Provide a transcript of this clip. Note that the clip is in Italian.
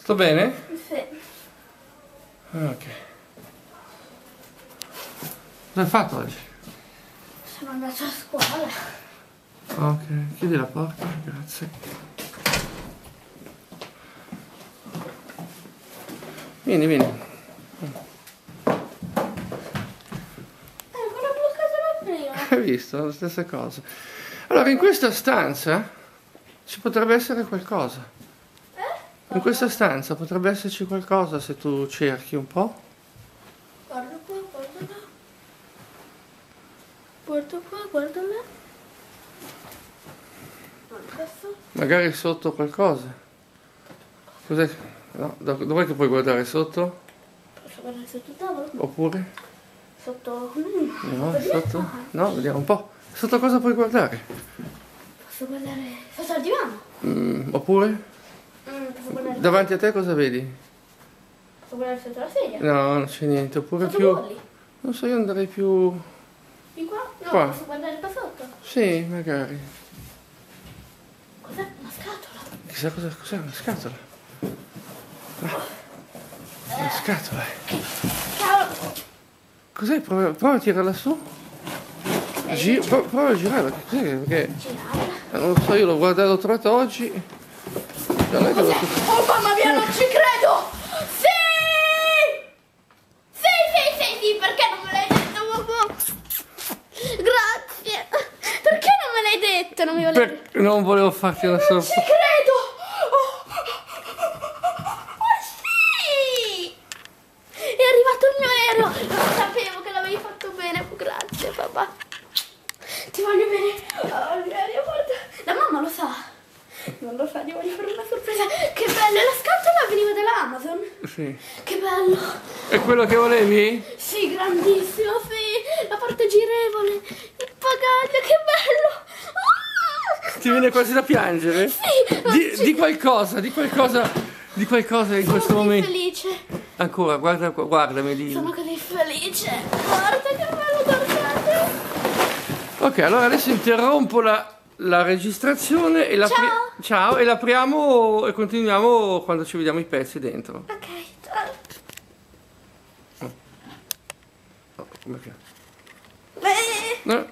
Sto bene? Sì. Ok. Cosa hai fatto oggi? Sono andata a scuola. Ok, chiudi la porta, grazie. Vieni, vieni. Ancora bloccata la prima. Hai visto? La stessa cosa. Allora, in questa stanza ci potrebbe essere qualcosa. In questa stanza potrebbe esserci qualcosa se tu cerchi un po'. Guarda qua, guarda là. Guarda qua, guarda là. Guarda su. Magari sotto qualcosa. Cos'è? No, dov'è che puoi guardare sotto? Posso guardare sotto il tavolo? Oppure? Sotto... No, sotto? No, vediamo un po'. Sotto cosa puoi guardare? Posso guardare sotto il divano? Oppure? Posso guardare... Davanti a te cosa vedi? Posso guardare sotto la sedia? No, non c'è niente. Oppure Sotto più... i bolli? Non so, io andrei più... Di qua? No, Qua. posso guardare qua sotto? Sì, magari. Cos'è? Una scatola? Chissà cos'è una scatola. Una scatola. Cavolo! Cos'è? Prova a tirarla su. Prova a girarla. Cos'è? Perché... Girarla. Non lo so, io l'ho trovata oggi. Non è che l'ho... Oh mamma mia, non ci credo! Sì! Sì, perché non me l'hai detto, mamma? Grazie! Perché non me l'hai detto? Non mi volevi... Non volevo farti una Non sorpresa. ci credo! Oh, sì! È arrivato il mio aereo! Non sapevo che l'avevi fatto bene. Grazie, papà. Ti voglio bene. Oh, il mio aereo, guarda. La mamma lo sa. Non lo sa, gli voglio fare una sorpresa. Che bello! E la scatola veniva dall'Amazon. Sì. Che bello! È quello che volevi? Sì, grandissimo, sì! La parte girevole, il bagaglio, che bello! Ah! Ti viene quasi da piangere? Sì! Di qualcosa in questo momento. Sono felice! Ancora, guardami lì. Sono così felice! Guarda che bello, guardate! Ok, allora adesso interrompo la registrazione e ciao, e l'apriamo e continuiamo quando ci vediamo i pezzi dentro. Ok, ciao! Oh, come che? Eh. No.